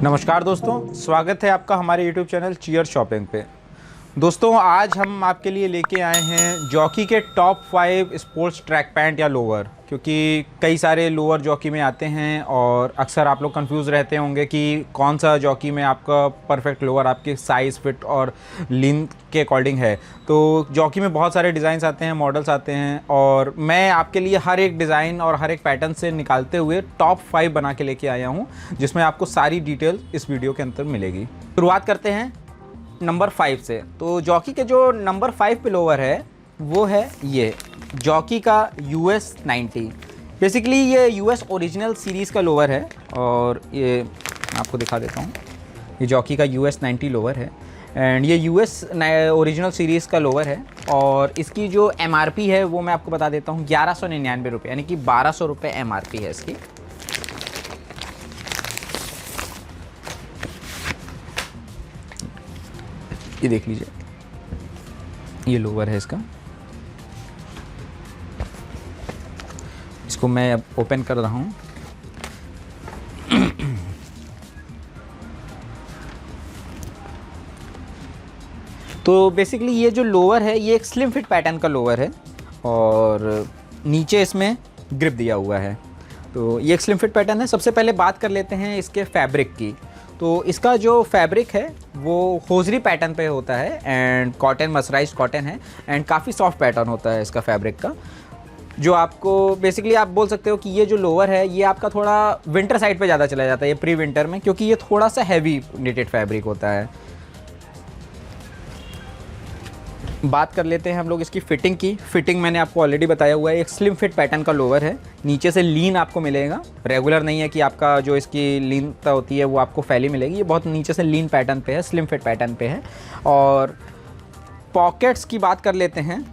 नमस्कार दोस्तों, स्वागत है आपका हमारे YouTube चैनल चीयर शॉपिंग पे। दोस्तों, आज हम आपके लिए लेके आए हैं जॉकी के टॉप 5 स्पोर्ट्स ट्रैक पैंट या लोअर, क्योंकि कई सारे लोअर जॉकी में आते हैं और अक्सर आप लोग कंफ्यूज रहते होंगे कि कौन सा जॉकी में आपका परफेक्ट लोअर आपके साइज़ फिट और लेंथ के अकॉर्डिंग है। तो जॉकी में बहुत सारे डिज़ाइंस आते हैं, मॉडल्स आते हैं और मैं आपके लिए हर एक डिज़ाइन और हर एक पैटर्न से निकालते हुए टॉप 5 बना के लेके आया हूँ, जिसमें आपको सारी डिटेल इस वीडियो के अंदर मिलेगी। शुरुआत करते हैं नंबर 5 से। तो जॉकी के जो नंबर 5 पे लोअर है वो है ये जॉकी का US 90। बेसिकली ये US ओरिजिनल सीरीज़ का लोअर है और ये मैं आपको दिखा देता हूँ। ये जॉकी का US 90 लोअर है एंड ये US ओरिजिनल सीरीज़ का लोअर है और इसकी जो MRP है वो मैं आपको बता देता हूँ 1199 रुपये, यानी कि 1200 रुपये MRP है इसकी। ये देख लीजिए, ये लोअर है इसका। इसको मैं अब ओपन कर रहा हूँ। तो बेसिकली ये जो लोअर है ये एक स्लिम फिट पैटर्न का लोअर है और नीचे इसमें ग्रिप दिया हुआ है। तो ये एक स्लिम फिट पैटर्न है। सबसे पहले बात कर लेते हैं इसके फैब्रिक की। तो इसका जो फैब्रिक है वो होजरी पैटर्न पे होता है एंड कॉटन, मर्सराइज्ड कॉटन है एंड काफ़ी सॉफ्ट पैटर्न होता है इसका फैब्रिक का, जो आपको बेसिकली आप बोल सकते हो कि ये जो लोअर है ये आपका थोड़ा विंटर साइड पे ज़्यादा चला जाता है, ये प्री विंटर में, क्योंकि ये थोड़ा सा हैवी निटेड फैब्रिक होता है। बात कर लेते हैं हम लोग इसकी फ़िटिंग की। फ़िटिंग मैंने आपको ऑलरेडी बताया हुआ है, एक स्लिम फिट पैटर्न का लोअर है। नीचे से लीन आपको मिलेगा, रेगुलर नहीं है कि आपका जो इसकी लीनता होती है वो आपको फैली मिलेगी। ये बहुत नीचे से लीन पैटर्न पे है, स्लिम फिट पैटर्न पे है। और पॉकेट्स की बात कर लेते हैं,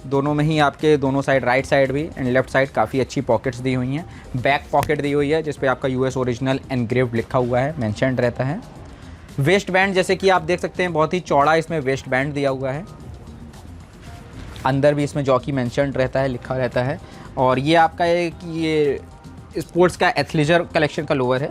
दोनों में ही आपके दोनों साइड, राइट साइड भी एंड लेफ्ट साइड, काफ़ी अच्छी पॉकेट्स दी हुई हैं। बैक पॉकेट दी हुई है जिस पे आपका US ओरिजिनल एनग्रेव्ड लिखा हुआ है, मेंशन्ड रहता है। वेस्ट बैंड जैसे कि आप देख सकते हैं बहुत ही चौड़ा इसमें वेस्ट बैंड दिया हुआ है। अंदर भी इसमें जॉकी मेंशन्ड रहता है, लिखा रहता है। और ये आपका एक ये स्पोर्ट्स का एथलीजर कलेक्शन का लोअर है।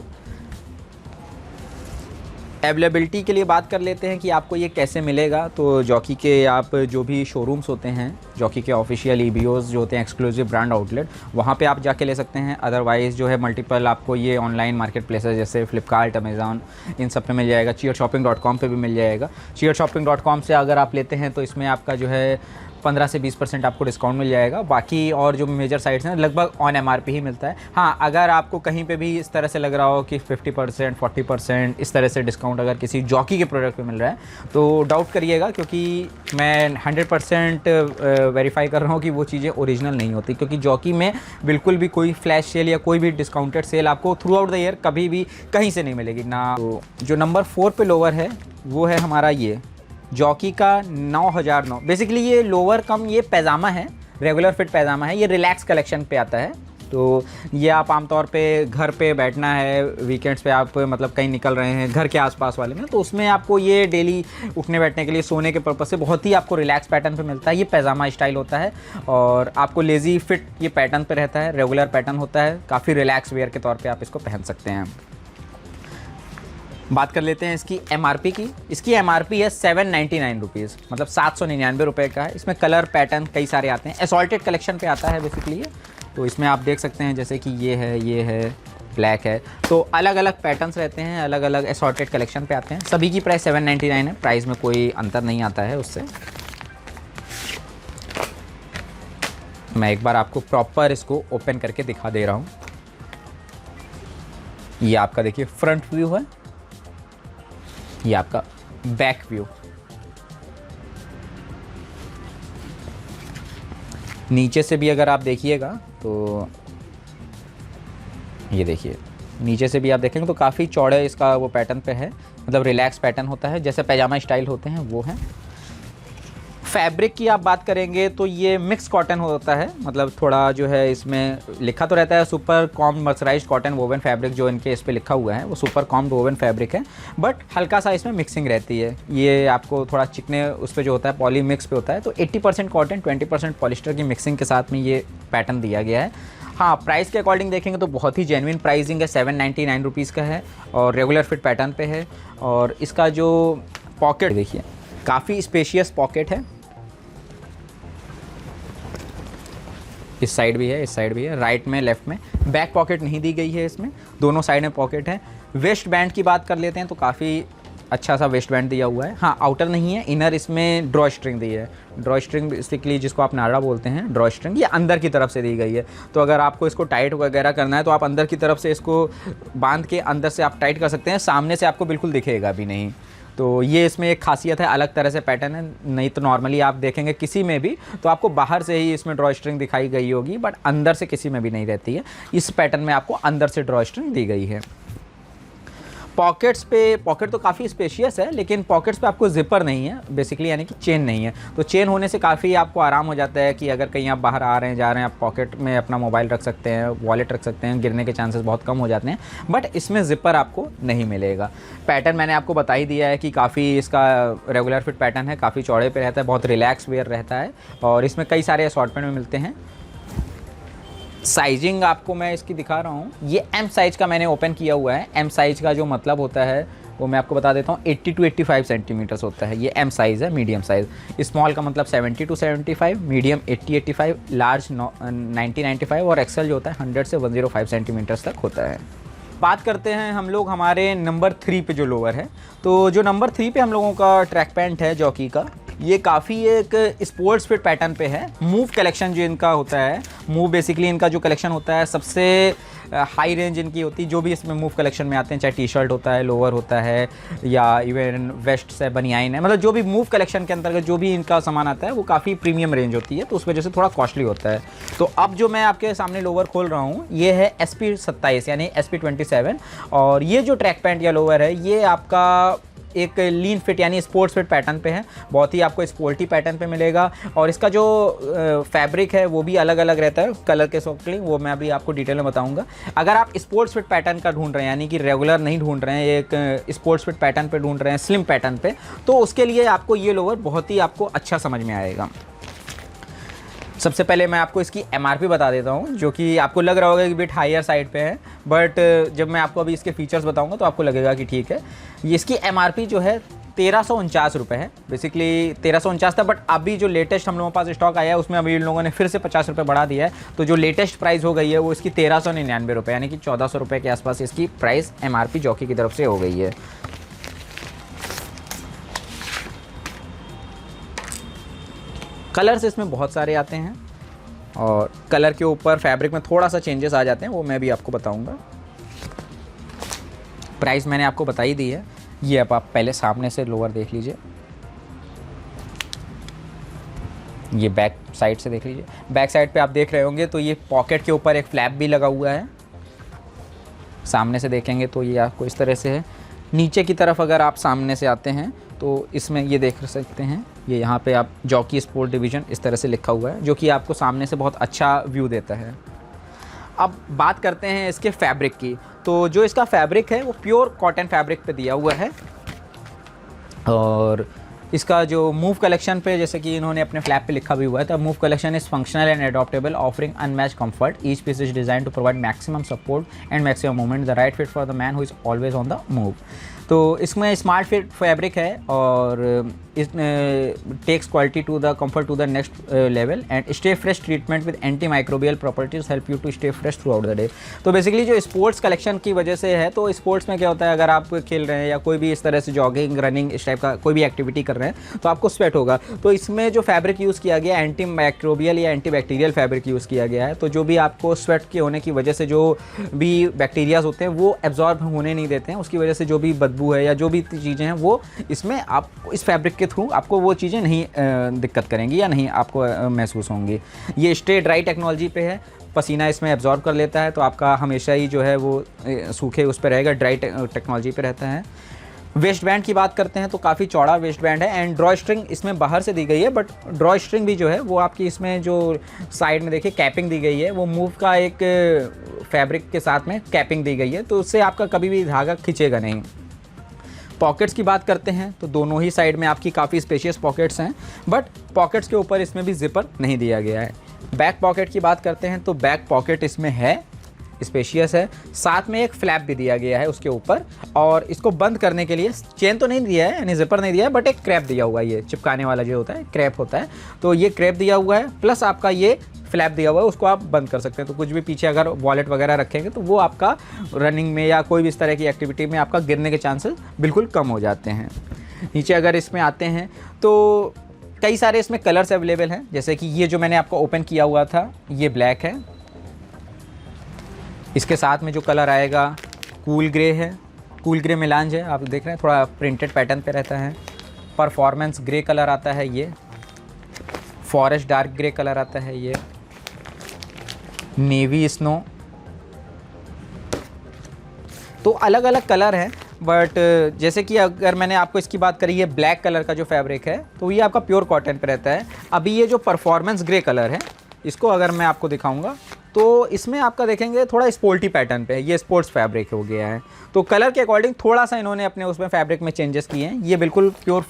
अवेलेबिलिटी के लिए बात कर लेते हैं कि आपको ये कैसे मिलेगा। तो जॉकी के आप जो भी शोरूम्स होते हैं, जॉकी के ऑफिशियल EBOs जो होते हैं, एक्सक्लूसिव ब्रांड आउटलेट, वहाँ पे आप जाके ले सकते हैं। अदरवाइज़ जो है मल्टीपल आपको ये ऑनलाइन मार्केट प्लेसेस जैसे फ्लिपकार्ट, अमेज़ॉन, इन सब पे मिल जाएगा। cheershopping.com पे भी मिल जाएगा। cheershopping.com से अगर आप लेते हैं तो इसमें आपका जो है 15 से 20% आपको डिस्काउंट मिल जाएगा। बाकी और जो मेजर साइट्स हैं लगभग ऑन MRP ही मिलता है। हाँ, अगर आपको कहीं पे भी इस तरह से लग रहा हो कि 50%, 40% इस तरह से डिस्काउंट अगर किसी जॉकी के प्रोडक्ट पे मिल रहा है तो डाउट करिएगा, क्योंकि मैं 100% वेरीफाई कर रहा हूँ कि वो चीज़ें ओरिजिनल नहीं होती, क्योंकि जॉकी में बिल्कुल भी कोई फ्लैश सेल या कोई भी डिस्काउंटेड सेल आपको थ्रू आउट द ईयर कभी भी कहीं से नहीं मिलेगी ना। तो जो नंबर 4 पे लोअर है वो है हमारा ये जॉकी का 9009। बेसिकली ये लोअर कम ये पैजामा है, रेगुलर फिट पैजामा है। ये रिलैक्स कलेक्शन पे आता है। तो ये आप आमतौर पे घर पे बैठना है, वीकेंड्स पे आप मतलब कहीं निकल रहे हैं घर के आसपास वाले में, तो उसमें आपको ये डेली उठने बैठने के लिए, सोने के पर्पज़ से बहुत ही आपको रिलैक्स पैटर्न पे मिलता है। ये पैजामा स्टाइल होता है और आपको लेज़ी फिट ये पैटर्न पे रहता है, रेगुलर पैटर्न होता है, काफ़ी रिलैक्स वेयर के तौर पर आप इसको पहन सकते हैं। बात कर लेते हैं इसकी MRP की। इसकी MRP है 799 रुपीज़, मतलब 799 रुपये का है। इसमें कलर पैटर्न कई सारे आते हैं, असॉर्टेड कलेक्शन पे आता है बेसिकली ये। तो इसमें आप देख सकते हैं जैसे कि ये है, ब्लैक है, तो अलग अलग पैटर्न्स रहते हैं, अलग अलग असॉर्टेड कलेक्शन पे आते हैं। सभी की प्राइस 799 है, प्राइस में कोई अंतर नहीं आता है उससे। मैं एक बार आपको प्रॉपर इसको ओपन करके दिखा दे रहा हूँ। ये आपका देखिए फ्रंट व्यू है, ये आपका बैक व्यू। नीचे से भी अगर आप देखिएगा तो ये देखिए, नीचे से भी आप देखेंगे तो काफ़ी चौड़े इसका वो पैटर्न पे है, मतलब रिलैक्स पैटर्न होता है, जैसे पैजामा स्टाइल होते हैं वो है। फैब्रिक की आप बात करेंगे तो ये मिक्स कॉटन होता है, मतलब थोड़ा जो है इसमें लिखा तो रहता है super com mercerised cotton woven fabric, जो इनके इस पे लिखा हुआ है वो सुपर कॉम वोवन फैब्रिक है, बट हल्का सा इसमें मिक्सिंग रहती है। ये आपको थोड़ा चिकने उस पर जो होता है पॉली मिक्स पे होता है, तो 80% कॉटन 20% पॉलिस्टर की मिक्सिंग के साथ में ये पैटर्न दिया गया है। हाँ, प्राइस के अकॉर्डिंग देखेंगे तो बहुत ही जेन्युइन प्राइसिंग है, 799 रुपीज़ का है और रेगुलर फिट पैटर्न पे है। और इसका जो पॉकेट देखिए, काफ़ी स्पेशियस पॉकेट है, इस साइड भी है, इस साइड भी है, राइट में लेफ्ट में। बैक पॉकेट नहीं दी गई है इसमें, दोनों साइड में पॉकेट है। वेस्ट बैंड की बात कर लेते हैं तो काफ़ी अच्छा सा वेस्ट बैंड दिया हुआ है। हाँ, आउटर नहीं है, इनर इसमें ड्रॉ स्ट्रिंग दी है। ड्रॉ स्ट्रिंग बेसिकली जिसको आप नाड़ा बोलते हैं, ड्रॉ स्ट्रिंग ये अंदर की तरफ से दी गई है। तो अगर आपको इसको टाइट वगैरह करना है तो आप अंदर की तरफ से इसको बांध के अंदर से आप टाइट कर सकते हैं, सामने से आपको बिल्कुल दिखेगा भी नहीं। तो ये इसमें एक खासियत है, अलग तरह से पैटर्न है। नहीं तो नॉर्मली आप देखेंगे किसी में भी तो आपको बाहर से ही इसमें ड्रॉ स्ट्रिंग दिखाई गई होगी, बट अंदर से किसी में भी नहीं रहती है। इस पैटर्न में आपको अंदर से ड्रॉ स्ट्रिंग दी गई है। पॉकेट्स पे, पॉकेट तो काफ़ी स्पेशियस है, लेकिन पॉकेट्स पे आपको जिपर नहीं है बेसिकली, यानी कि चेन नहीं है। तो चेन होने से काफ़ी आपको आराम हो जाता है कि अगर कहीं आप बाहर आ रहे हैं, जा रहे हैं, आप पॉकेट में अपना मोबाइल रख सकते हैं, वॉलेट रख सकते हैं, गिरने के चांसेस बहुत कम हो जाते हैं। बट इसमें जिपर आपको नहीं मिलेगा। पैटर्न मैंने आपको बता ही दिया है कि काफ़ी इसका रेगुलर फिट पैटर्न है, काफ़ी चौड़े पे रहता है, बहुत रिलैक्स वेयर रहता है और इसमें कई सारे असॉर्टमेंट में मिलते हैं। साइजिंग आपको मैं इसकी दिखा रहा हूँ, ये एम साइज़ का मैंने ओपन किया हुआ है। एम साइज़ का जो मतलब होता है वो मैं आपको बता देता हूँ, 80 to 85 सेंटीमीटर्स होता है। ये एम साइज़ है, मीडियम साइज़। स्मॉल का मतलब 70 to 75, मीडियम 80-85, लार्ज 90-95 और एक्सेल जो होता है 100 से 105 सेंटीमीटर्स तक होता है। बात करते हैं हम लोग हमारे नंबर 3 पे जो लोअर है। तो जो नंबर 3 पे हम लोगों का ट्रैक पैंट है जॉकी का, ये काफ़ी एक स्पोर्ट्स फिट पैटर्न पे है। मूव कलेक्शन जो इनका होता है, मूव बेसिकली इनका जो कलेक्शन होता है सबसे हाई रेंज इनकी होती है। जो भी इसमें मूव कलेक्शन में आते हैं, चाहे टी शर्ट होता है, लोअर होता है या इवन वेस्ट है, बनियाइन है, मतलब जो भी मूव कलेक्शन के अंतर्गत जो भी इनका सामान आता है वो काफ़ी प्रीमियम रेंज होती है, तो उस वजह से थोड़ा कॉस्टली होता है। तो अब जो मैं आपके सामने लोअर खोल रहा हूँ ये है SP27 यानी SP27 और ये जो ट्रैक पैंट या लोअर है ये आपका एक लीन फिट यानी स्पोर्ट्स फिट पैटर्न पे है। बहुत ही आपको स्पोर्टी पैटर्न पे मिलेगा और इसका जो फैब्रिक है वो भी अलग अलग रहता है कलर के अकॉर्डिंग, वो मैं अभी आपको डिटेल में बताऊंगा। अगर आप स्पोर्ट्स फिट पैटर्न का ढूंढ रहे हैं, यानी कि रेगुलर नहीं ढूंढ रहे हैं, एक स्पोर्ट्स फिट पैटर्न पे ढूंढ रहे हैं, स्लिम पैटर्न पे, तो उसके लिए आपको ये लोअर बहुत ही आपको अच्छा समझ में आएगा। सबसे पहले मैं आपको इसकी MRP बता देता हूँ, जो कि आपको लग रहा होगा कि बिट हायर साइड पे है, बट जब मैं आपको अभी इसके फीचर्स बताऊँगा तो आपको लगेगा कि ठीक है। ये इसकी MRP जो है 1349 रुपये है। बेसिकली 1349 था, बट अभी जो लेटेस्ट हम लोगों के पास स्टॉक आया है उसमें अभी इन लोगों ने फिर से 50 रुपये बढ़ा दिया है, तो जो लेटेस्ट प्राइस हो गई है वो इसकी 1399 रुपये, यानी कि 1400 रुपये के आसपास इसकी प्राइस MRP जॉकी की तरफ से हो गई है। कलर्स इसमें बहुत सारे आते हैं और कलर के ऊपर फैब्रिक में थोड़ा सा चेंजेस आ जाते हैं, वो मैं भी आपको बताऊंगा। प्राइस मैंने आपको बता ही दी है। ये अब आप पहले सामने से लोअर देख लीजिए, ये बैक साइड से देख लीजिए। बैक साइड पे आप देख रहे होंगे तो ये पॉकेट के ऊपर एक फ्लैप भी लगा हुआ है। सामने से देखेंगे तो ये आपको इस तरह से है। नीचे की तरफ अगर आप सामने से आते हैं तो इसमें ये देख सकते हैं, ये यहाँ पे आप जॉकी स्पोर्ट डिवीज़न इस तरह से लिखा हुआ है, जो कि आपको सामने से बहुत अच्छा व्यू देता है। अब बात करते हैं इसके फैब्रिक की। तो जो इसका फैब्रिक है वो प्योर कॉटन फैब्रिक पे दिया हुआ है और इसका जो मूव कलेक्शन पे, जैसे कि इन्होंने अपने फ्लैप पे लिखा भी हुआ है, तो move collection is functional and adaptable, offering unmatched comfort, each piece is design to provide maximum support and maximum movement, the right fit for the man who is always on the move. तो इसमें smart fit fabric है और इस takes quality to the comfort to the next level and stay fresh treatment with anti microbial properties help you to stay fresh throughout the day. तो basically जो sports collection की वजह से है, तो स्पोर्ट्स में क्या होता है, अगर आप खेल रहे हैं या कोई भी इस तरह से जॉगिंग, रनिंग, इस टाइप का कोई भी एक्टिविटी कर रहे हैं तो आपको स्वेट होगा। तो इसमें जो फैब्रिक यूज़ किया गया है एंटी माइक्रोबियल या एंटी बैक्टीरियल फैब्रिक यूज़ किया गया है, तो जो भी आपको स्वेट के होने की वजह से जो भी बैक्टीरियाज होते हैं वो एब्जॉर्ब होने नहीं देते हैं, उसकी वजह से जो भी बदबू है या जो भी चीज़ें हैं वो इसमें आप इस फैब्रिक के थ्रू आपको वो चीज़ें नहीं दिक्कत करेंगी या नहीं आपको महसूस होंगी। ये स्टे ड्राई टेक्नोलॉजी पे है, पसीना इसमें एब्जॉर्ब कर लेता है, तो आपका हमेशा ही जो है वो सूखे उस पर रहेगा, ड्राई टेक्नोलॉजी पे रहता है। वेस्ट बैंड की बात करते हैं तो काफ़ी चौड़ा वेस्ट बैंड है एंड ड्रॉ स्ट्रिंग इसमें बाहर से दी गई है, बट ड्रॉ स्ट्रिंग भी जो है वो आपकी इसमें जो साइड में देखिए कैपिंग दी गई है, वो मूव का एक फैब्रिक के साथ में कैपिंग दी गई है, तो उससे आपका कभी भी धागा खींचेगा नहीं। पॉकेट्स की बात करते हैं तो दोनों ही साइड में आपकी काफ़ी स्पेशियस पॉकेट्स हैं, बट पॉकेट्स के ऊपर इसमें भी जिपर नहीं दिया गया है। बैक पॉकेट की बात करते हैं तो बैक पॉकेट इसमें है, स्पेशियस है, साथ में एक फ्लैप भी दिया गया है उसके ऊपर, और इसको बंद करने के लिए चेन तो नहीं दिया है, यानी जिपर नहीं दिया है, बट एक क्रैप दिया हुआ है, ये चिपकाने वाला जो होता है क्रैप होता है, तो ये क्रैप दिया हुआ है, प्लस आपका ये फ्लैप दिया हुआ है, उसको आप बंद कर सकते हैं। तो कुछ भी पीछे अगर वॉलेट वगैरह रखेंगे तो वो आपका रनिंग में या कोई भी इस तरह की एक्टिविटी में आपका गिरने के चांसेस बिल्कुल कम हो जाते हैं। नीचे अगर इसमें आते हैं तो कई सारे इसमें कलर्स अवेलेबल हैं, जैसे कि ये जो मैंने आपको ओपन किया हुआ था ये ब्लैक है, इसके साथ में जो कलर आएगा कूल ग्रे है, कूल ग्रे मिलांज है, आप देख रहे हैं थोड़ा प्रिंटेड पैटर्न पे रहता है। परफॉर्मेंस ग्रे कलर आता है, ये फॉरेस्ट डार्क ग्रे कलर आता है, ये नेवी स्नो, तो अलग अलग कलर हैं। बट जैसे कि अगर मैंने आपको इसकी बात करी है ब्लैक कलर का जो फैब्रिक है तो ये आपका प्योर कॉटन पे रहता है। अभी ये जो परफॉर्मेंस ग्रे कलर है इसको अगर मैं आपको दिखाऊंगा तो इसमें आपका देखेंगे थोड़ा स्पोर्टी पैटर्न पे है, ये स्पोर्ट्स फैब्रिक हो गया है, तो कलर के अकॉर्डिंग थोड़ा सा इन्होंने अपने उसमें फैब्रिक में चेंजेस किए हैं। ये बिल्कुल प्योर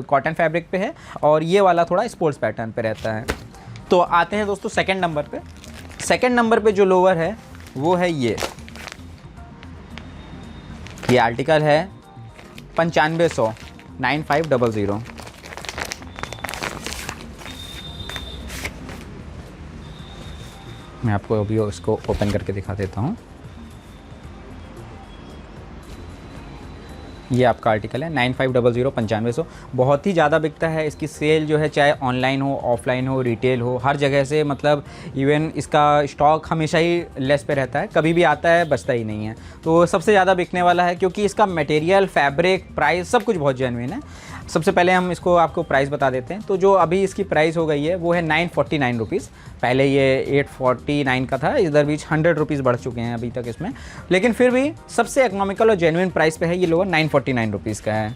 कॉटन फैब्रिक पे है और ये वाला थोड़ा स्पोर्ट्स पैटर्न पे रहता है। तो आते हैं दोस्तों सेकंड नंबर पे। सेकंड नंबर पे जो लोअर है वो है ये आर्टिकल है 9500 9500। मैं आपको अभी इसको ओपन करके दिखा देता हूँ। ये आपका आर्टिकल है 9500 9500, बहुत ही ज़्यादा बिकता है। इसकी सेल जो है चाहे ऑनलाइन हो, ऑफलाइन हो, रिटेल हो, हर जगह से, मतलब इवन इसका स्टॉक हमेशा ही लेस पे रहता है, कभी भी आता है बचता ही नहीं है, तो सबसे ज़्यादा बिकने वाला है क्योंकि इसका मटेरियल, फैब्रिक, प्राइस सब कुछ बहुत जेन्युइन है। सबसे पहले हम इसको आपको प्राइस बता देते हैं। तो जो अभी इसकी प्राइस हो गई है वो है 949 रुपीज़, पहले ये 849 का था, इधर बीच 100 रुपीज़ बढ़ चुके हैं अभी तक इसमें, लेकिन फिर भी सबसे इकोनॉमिकल और जेन्युइन प्राइस पे है ये लोअर, 949 रुपीज़ का है।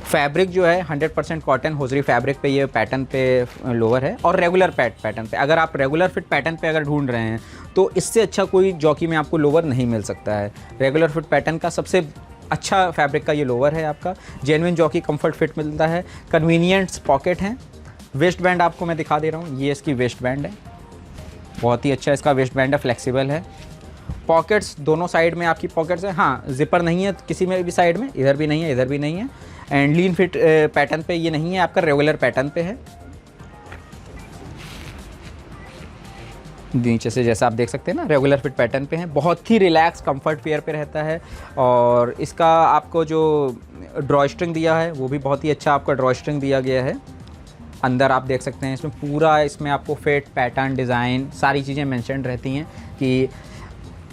फैब्रिक जो है 100% कॉटन होजरी फैब्रिक पे ये पैटर्न पे लोअर है और रेगुलर पैटर्न पे। अगर आप रेगुलर फिट पैटर्न पे अगर ढूंढ रहे हैं तो इससे अच्छा कोई जॉकी में आपको लोअर नहीं मिल सकता है। रेगुलर फिट पैटर्न का सबसे अच्छा फैब्रिक का ये लोअर है आपका, जेन्युइन जॉकी कंफर्ट फिट मिलता है, कन्वीनियंट पॉकेट हैं। वेस्ट बैंड आपको मैं दिखा दे रहा हूँ, ये इसकी वेस्ट बैंड है, बहुत ही अच्छा इसका वेस्ट बैंड है, फ्लेक्सिबल है। पॉकेट्स दोनों साइड में आपकी पॉकेट्स हैं, हाँ जिपर नहीं है किसी में भी साइड में, इधर भी नहीं है, इधर भी नहीं है। एंड लीन फिट पैटर्न पे ये नहीं है, आपका रेगुलर पैटर्न पे है। नीचे से जैसा आप देख सकते हैं ना, रेगुलर फिट पैटर्न पे है, बहुत ही रिलैक्स कंफर्ट वेयर पे रहता है। और इसका आपको जो ड्रॉ स्ट्रिंग दिया है वो भी बहुत ही अच्छा आपका ड्रॉ स्ट्रिंग दिया गया है। अंदर आप देख सकते हैं इसमें पूरा, इसमें आपको फिट, पैटर्न, डिज़ाइन सारी चीज़ें मेंशन रहती हैं। कि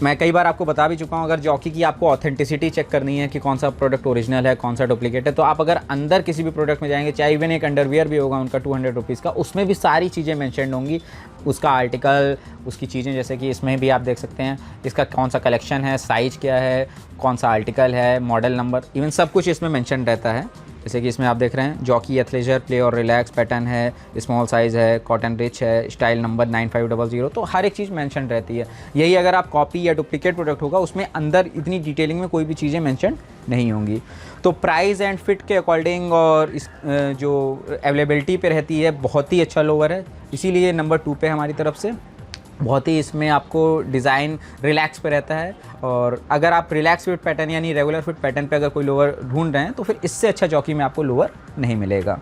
मैं कई बार आपको बता भी चुका हूँ, अगर जॉकी की आपको ऑथेंटिसिटी चेक करनी है कि कौन सा प्रोडक्ट ओरिजिनल है, कौन सा डुप्लीकेट है, तो आप अगर अंदर किसी भी प्रोडक्ट में जाएंगे, चाहे इवन एक अंडरवियर भी होगा उनका 200 रुपीज़ का, उसमें भी सारी चीज़ें मेंशन होंगी, उसका आर्टिकल, उसकी चीज़ें, जैसे कि इसमें भी आप देख सकते हैं इसका कौन सा कलेक्शन है, साइज़ क्या है, कौन सा आर्टिकल है, मॉडल नंबर, इवन सब कुछ इसमें मेंशन रहता है। जैसे कि इसमें आप देख रहे हैं जॉकी एथलेजर प्ले और रिलैक्स पैटर्न है, स्मॉल साइज़ है, कॉटन रिच है, स्टाइल नंबर 9500, तो हर एक चीज़ मेंशन रहती है। यही अगर आप कॉपी या डुप्लीकेट प्रोडक्ट होगा उसमें अंदर इतनी डिटेलिंग में कोई भी चीज़ें मेंशन नहीं होंगी। तो प्राइस एंड फिट के अकॉर्डिंग और इस जो अवेलेबिलिटी पे रहती है, बहुत ही अच्छा लोअर है, इसीलिए नंबर 2 पे हमारी तरफ से। बहुत ही इसमें आपको डिज़ाइन रिलैक्स पे रहता है, और अगर आप रिलैक्स फिट पैटर्न यानी रेगुलर फिट पैटर्न पे अगर कोई लोअर ढूंढ रहे हैं तो फिर इससे अच्छा जॉकी में आपको लोअर नहीं मिलेगा।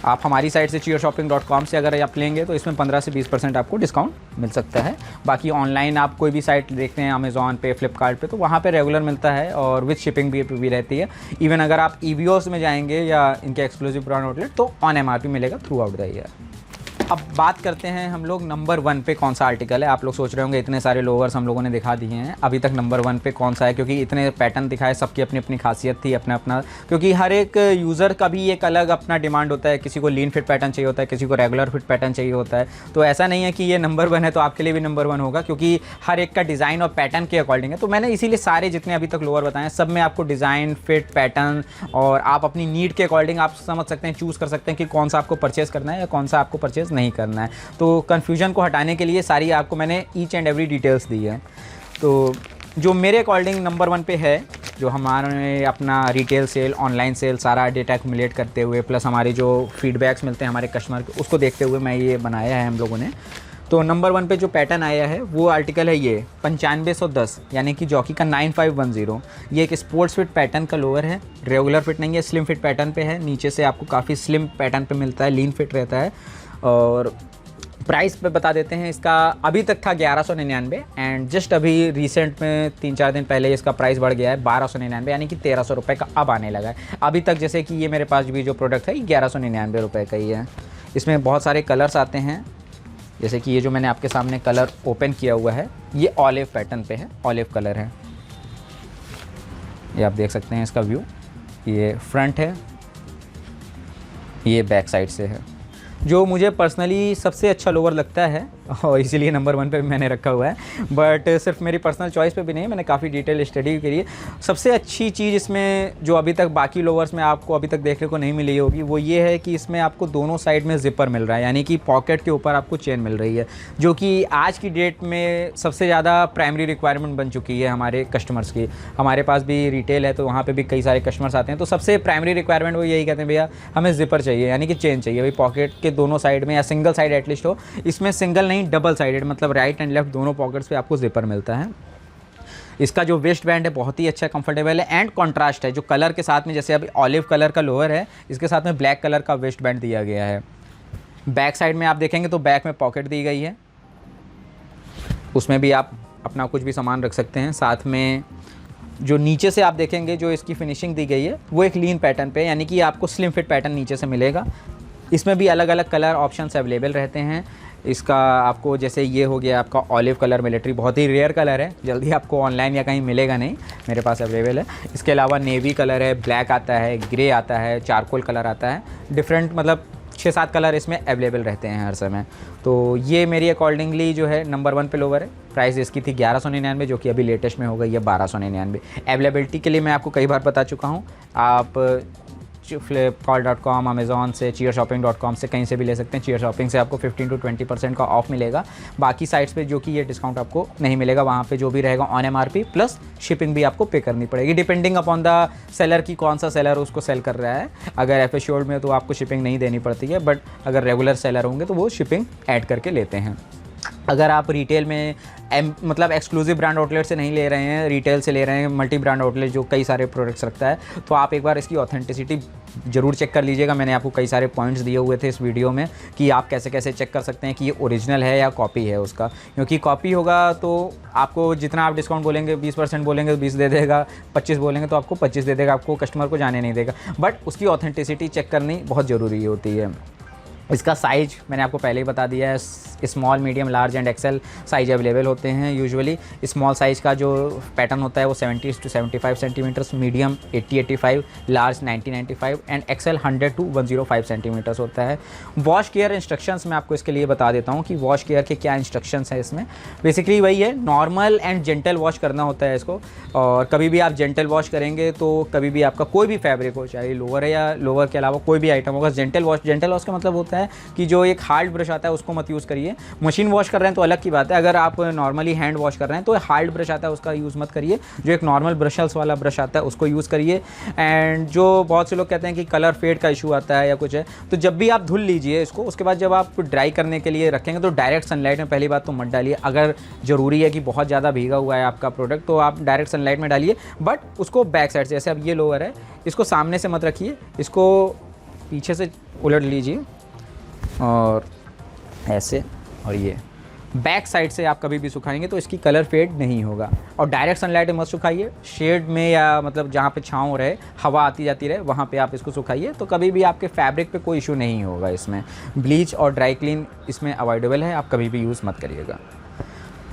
आप हमारी साइट से cheershopping.com से अगर आप लेंगे तो इसमें 15 से 20% आपको डिस्काउंट मिल सकता है। बाकी ऑनलाइन आप कोई भी साइट देखते हैं, अमेज़ॉन पे, फ्लिपकार्ट पे, तो वहाँ पे रेगुलर मिलता है और विद शिपिंग भी रहती है। इवन अगर आप EBOs में जाएंगे या इनके एक्सक्लूसिव ब्रांड आउटलेट तो ऑन MRP मिलेगा थ्रू आउट द ईयर। अब बात करते हैं हम लोग नंबर 1 पे कौन सा आर्टिकल है। आप लोग सोच रहे होंगे इतने सारे लोवर्स हम लोगों ने दिखा दिए हैं, अभी तक नंबर 1 पे कौन सा है, क्योंकि इतने पैटर्न दिखाए, सबकी अपनी अपनी खासियत थी, अपना अपना, क्योंकि हर एक यूज़र का भी एक अलग अपना डिमांड होता है। किसी को लीन फिट पैटर्न चाहिए होता है, किसी को रेगुलर फिट पैटर्न चाहिए होता है। तो ऐसा नहीं है कि ये नंबर 1 है तो आपके लिए भी नंबर 1 होगा, क्योंकि हर एक का डिज़ाइन और पैटर्न के अकॉर्डिंग है। तो मैंने इसीलिए सारे जितने अभी तक लोअर बताए हैं सब में आपको डिज़ाइन, फिट, पैटर्न और आप अपनी नीड के अकॉर्डिंग आप समझ सकते हैं, चूज़ कर सकते हैं कि कौन सा आपको परचेज़ करना है या कौन सा आपको परचेज़ नहीं करना है। तो कन्फ्यूजन को हटाने के लिए सारी आपको मैंने ईच एंड एवरी डिटेल्स दी है। तो जो मेरे अकॉर्डिंग नंबर 1 पे है, जो हमारे अपना रिटेल सेल, ऑनलाइन सेल, सारा डेटा एक्युमुलेट करते हुए प्लस हमारे जो फीडबैक्स मिलते हैं हमारे कस्टमर के, उसको देखते हुए मैं ये बनाया है हम लोगों ने। तो नंबर 1 पे जो पैटर्न आया है वो आर्टिकल है ये 9510, यानी कि जॉकी का 9510। ये एक स्पोर्ट्स फिट पैटर्न का लोअर है, रेगुलर फिट नहीं है, स्लिम फिट पैटर्न पे है। नीचे से आपको काफ़ी स्लिम पैटर्न पे मिलता है, लीन फिट रहता है। और प्राइस पे बता देते हैं, इसका अभी तक था 1199 एंड जस्ट अभी रिसेंट में 3-4 दिन पहले इसका प्राइस बढ़ गया है 1299, यानी कि 1300 रुपये का अब आने लगा है। अभी तक जैसे कि ये मेरे पास भी जो प्रोडक्ट है ये 1199 रुपये का ही है। इसमें बहुत सारे कलर्स आते हैं, जैसे कि ये जो मैंने आपके सामने कलर ओपन किया हुआ है ये ऑलिव पैटर्न पे है, ऑलिव कलर है। ये आप देख सकते हैं इसका व्यू, ये फ्रंट है, ये बैक साइड से है। जो मुझे पर्सनली सबसे अच्छा लोअर लगता है और इसीलिए नंबर 1 पे मैंने रखा हुआ है। बट सिर्फ मेरी पर्सनल चॉइस पे भी नहीं, मैंने काफ़ी डिटेल स्टडी करी है। सबसे अच्छी चीज़ इसमें जो अभी तक बाकी लोअर्स में आपको अभी तक देखने को नहीं मिली होगी वो ये है कि इसमें आपको दोनों साइड में जिपर मिल रहा है, यानी कि पॉकेट के ऊपर आपको चेन मिल रही है, जो कि आज की डेट में सबसे ज़्यादा प्राइमरी रिक्वायरमेंट बन चुकी है हमारे कस्टमर्स की। हमारे पास भी रिटेल है तो वहाँ पर भी कई सारे कस्टमर्स आते हैं, तो सबसे प्राइमरी रिक्वायरमेंट वो यही कहते हैं भैया हमें जिपर चाहिए, यानी कि चेन चाहिए भाई, पॉकेट के दोनों साइड में या सिंगल साइड एटलीस्ट हो। इसमें सिंगल नहीं डबल साइडेड, मतलब राइट एंड लेफ्ट दोनों पॉकेट्स पे आपको जिपर मिलता है। इसका जो वेस्ट बैंड है बहुत ही अच्छा कंफर्टेबल है एंड कॉन्ट्रास्ट है, जो कलर के साथ में, जैसे अभी ऑलिव कलर का लोअर है इसके साथ में ब्लैक कलर का वेस्ट बैंड दिया गया है। बैक साइड में आप देखेंगे तो बैक में पॉकेट दी गई है, उसमें भी आप अपना कुछ भी सामान रख सकते हैं। साथ में जो नीचे से आप देखेंगे जो इसकी फिनिशिंग दी गई है वो एक लीन पैटर्न पे, यानी कि आपको स्लिम फिट पैटर्न नीचे से मिलेगा। इसमें भी अलग अलग कलर ऑप्शंस अवेलेबल रहते हैं। इसका आपको जैसे ये हो गया आपका ऑलिव कलर मिलिट्री, बहुत ही रेयर कलर है, जल्दी आपको ऑनलाइन या कहीं मिलेगा नहीं, मेरे पास अवेलेबल है। इसके अलावा नेवी कलर है, ब्लैक आता है, ग्रे आता है, चारकोल कलर आता है, डिफरेंट मतलब 6-7 कलर इसमें अवेलेबल रहते हैं हर समय। तो ये मेरी अकॉर्डिंगली जो है नंबर 1 पे लोअर है। प्राइस इसकी थी 1199, जो कि अभी लेटेस्ट में हो गई है 1299। अवेलेबिलिटी के लिए मैं आपको कई बार बता चुका हूँ, आप फ्लिपकार्ट.com, अमेज़ॉन से, cheershopping.com से कहीं से भी ले सकते हैं। चीयर शॉपिंग से आपको 15 to 20% का ऑफ मिलेगा। बाकी साइट्स पे जो कि ये डिस्काउंट आपको नहीं मिलेगा, वहाँ पे जो भी रहेगा ऑन MRP प्लस शिपिंग भी आपको पे करनी पड़ेगी, डिपेंडिंग अपॉन द सेलर की कौन सा सेलर उसको सेल कर रहा है। अगर एफ एश्योर्ड में तो आपको शिपिंग नहीं देनी पड़ती है, बट अगर रेगुलर सेलर होंगे तो वो शिपिंग ऐड करके लेते हैं। अगर आप रिटेल में मतलब एक्सक्लूसिव ब्रांड आउटलेट से नहीं ले रहे हैं, रिटेल से ले रहे हैं, मल्टी ब्रांड आउटलेट जो कई सारे प्रोडक्ट्स रखता है, तो आप एक बार इसकी ऑथेंटिसिटी ज़रूर चेक कर लीजिएगा। मैंने आपको कई सारे पॉइंट्स दिए हुए थे इस वीडियो में कि आप कैसे कैसे चेक कर सकते हैं कि ये ओरिजिनल है या कॉपी है उसका, क्योंकि कॉपी होगा तो आपको जितना आप डिस्काउंट बोलेंगे 20% बोलेंगे तो 20 दे देगा, 25 बोलेंगे तो आपको 25 दे देगा, आपको कस्टमर को जाने नहीं देगा। बट उसकी ऑथेंटिसिटी चेक करनी बहुत ज़रूरी होती है। इसका साइज़ मैंने आपको पहले ही बता दिया है, small, medium, large and Excel size available होते हैं। यूजुअली स्मॉल साइज़ का जो पैटर्न होता है वो 70 to 75 centimetres, medium 80-85, large 90-95 and XL 100 to 105 centimetres होता है। वॉश केयर इंस्ट्रक्शंस मैं आपको इसके लिए बता देता हूँ कि वॉश केयर के क्या इंस्ट्रक्शंस हैं इसमें। बेसिकली वही है, नॉर्मल एंड जेंटल वॉश करना होता है इसको, और कभी भी आप जेंटल वॉश करेंगे तो कभी भी आपका कोई भी फैब्रिक हो, चाहे लोअर है या लोअर के अलावा कोई भी आइटम होगा, जेंटल वॉश का मतलब होता है कि जो एक हार्ड ब्रश आता है उसको मत यूज़ करिए। मशीन वॉश कर रहे हैं तो अलग की बात है, अगर आप नॉर्मली हैंड वॉश कर रहे हैं तो हार्ड ब्रश आता है उसका यूज़ मत करिए, जो एक नॉर्मल ब्रशल्स वाला ब्रश आता है उसको यूज़ करिए। एंड जो बहुत से लोग कहते हैं कि कलर फेड का इशू आता है या कुछ है, तो जब भी आप धुल लीजिए इसको, उसके बाद जब आप ड्राई करने के लिए रखेंगे तो डायरेक्ट सनलाइट में पहली बात तो मत डालिए। अगर ज़रूरी है कि बहुत ज़्यादा भीगा हुआ है आपका प्रोडक्ट तो आप डायरेक्ट सनलाइट में डालिए, बट उसको बैक साइड से, जैसे अब ये लोअर है इसको सामने से मत रखिए, इसको पीछे से उलट लीजिए और ऐसे, और ये बैक साइड से आप कभी भी सुखाएंगे तो इसकी कलर फेड नहीं होगा। और डायरेक्ट सनलाइट में मत सुखाइए, शेड में या मतलब जहाँ पे छाँव रहे, हवा आती जाती रहे, वहाँ पे आप इसको सुखाइए, तो कभी भी आपके फैब्रिक पे कोई इशू नहीं होगा। इसमें ब्लीच और ड्राई क्लीन इसमें अवॉइडेबल है, आप कभी भी यूज़ मत करिएगा।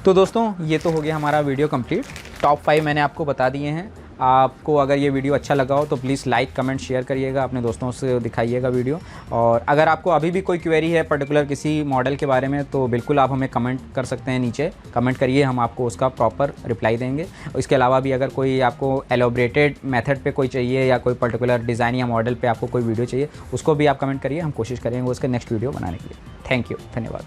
तो दोस्तों ये तो हो गया हमारा वीडियो कंप्लीट। टॉप 5 मैंने आपको बता दिए हैं। आपको अगर ये वीडियो अच्छा लगा हो तो प्लीज़ लाइक कमेंट शेयर करिएगा, अपने दोस्तों से दिखाइएगा वीडियो। और अगर आपको अभी भी कोई क्वेरी है पर्टिकुलर किसी मॉडल के बारे में तो बिल्कुल आप हमें कमेंट कर सकते हैं, नीचे कमेंट करिए, हम आपको उसका प्रॉपर रिप्लाई देंगे। इसके अलावा भी अगर कोई आपको एलोब्रेटेड मेथड पे कोई चाहिए या कोई पर्टिकुलर डिज़ाइन या मॉडल पे आपको कोई वीडियो चाहिए, उसको भी आप कमेंट करिए, हम कोशिश करेंगे उसके नेक्स्ट वीडियो बनाने के लिए। थैंक यू, धन्यवाद।